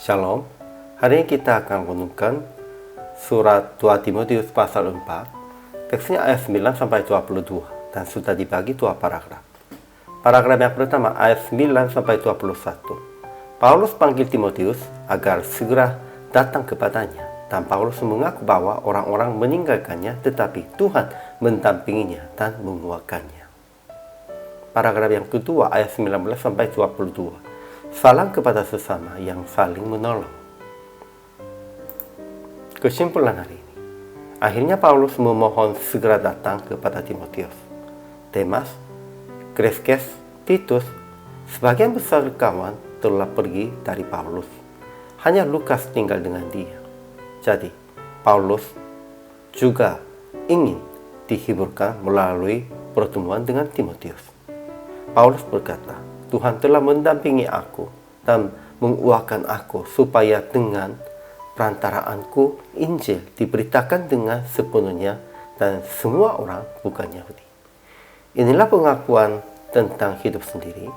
Shalom, hari ini kita akan renungkan surat 2 Timotius pasal 4, teksnya ayat 9 sampai 22, dan sudah dibagi dua paragraf. Paragraf yang pertama ayat 9 sampai 21. Paulus panggil Timotius agar segera datang kepadanya, dan Paulus mengaku bahwa orang-orang meninggalkannya, tetapi Tuhan mendampinginya dan menguatkannya. Paragraf yang kedua ayat 19 sampai 22. Salam kepada sesama yang saling menolong. Kesimpulan hari ini. Akhirnya Paulus memohon segera datang kepada Timotius. Demas, Kreskes, Titus, sebagian besar kawan telah pergi dari Paulus. Hanya Lukas tinggal dengan dia. Jadi, Paulus juga ingin dihiburkan melalui pertemuan dengan Timotius. Paulus berkata, Tuhan telah mendampingi aku dan menguatkan aku supaya dengan perantaraanku Injil diberitakan dengan sepenuhnya dan semua orang bukan Yahudi. Inilah pengakuan tentang hidup sendiri.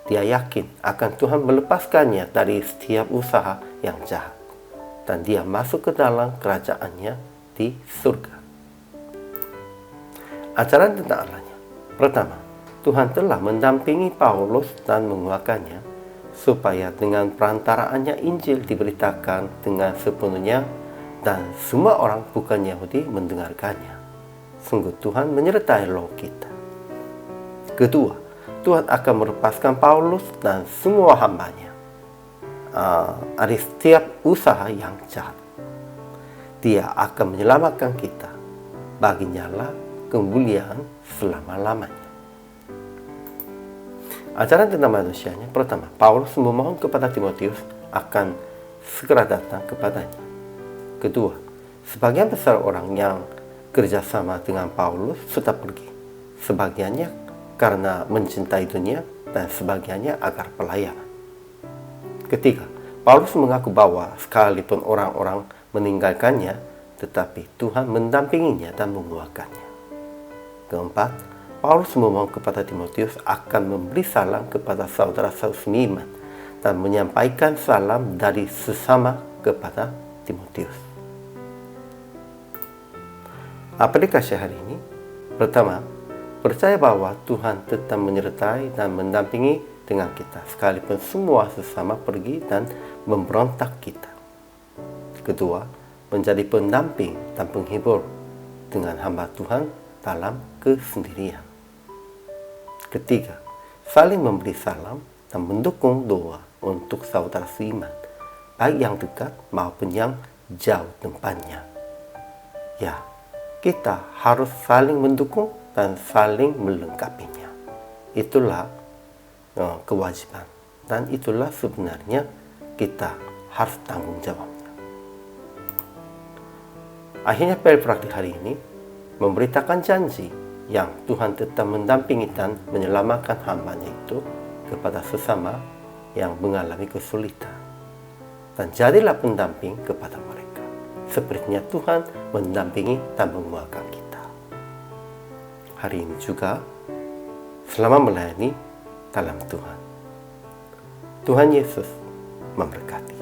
Dia yakin akan Tuhan melepaskannya dari setiap usaha yang jahat, dan dia masuk ke dalam kerajaannya di surga. Ajaran tentang Allahnya. Pertama, Tuhan telah mendampingi Paulus dan menguatkannya supaya dengan perantaraannya Injil diberitakan dengan sepenuhnya dan semua orang bukan Yahudi mendengarkannya. Sungguh Tuhan menyertai roh kita. Kedua, Tuhan akan melepaskan Paulus dan semua hambanya dari setiap usaha yang jahat. Dia akan menyelamatkan kita. Baginya lah kemuliaan selama-lamanya. Ajaran tentang manusianya. Pertama, Paulus memohon kepada Timotius akan segera datang kepadanya. Kedua, sebagian besar orang yang kerjasama dengan Paulus sudah pergi. Sebagiannya karena mencintai dunia dan sebagiannya agar pelayanan. Ketiga, Paulus mengaku bahwa sekalipun orang-orang meninggalkannya, tetapi Tuhan mendampinginya dan menguatkannya. Keempat, Paulus memohon kepada Timotius akan memberi salam kepada saudara-saudara seiman dan menyampaikan salam dari sesama kepada Timotius. Aplikasi hari ini. Pertama, percaya bahwa Tuhan tetap menyertai dan mendampingi dengan kita sekalipun semua sesama pergi dan memberontak kita. Kedua, menjadi pendamping dan penghibur dengan hamba Tuhan dalam kesendirian. Ketiga, saling memberi salam dan mendukung doa untuk saudara seiman, baik yang dekat maupun yang jauh tempatnya. Ya, kita harus saling mendukung dan saling melengkapinya. Itulah kewajiban, dan itulah sebenarnya kita harus tanggung jawabnya. Akhirnya praktik hari ini memberitakan janji yang Tuhan tetap mendampingi dan menyelamatkan hambanya itu kepada sesama yang mengalami kesulitan. Dan jadilah pendamping kepada mereka, sepertinya Tuhan mendampingi dan menguatkan kita. Hari ini juga, selama melayani dalam Tuhan. Tuhan Yesus memberkati.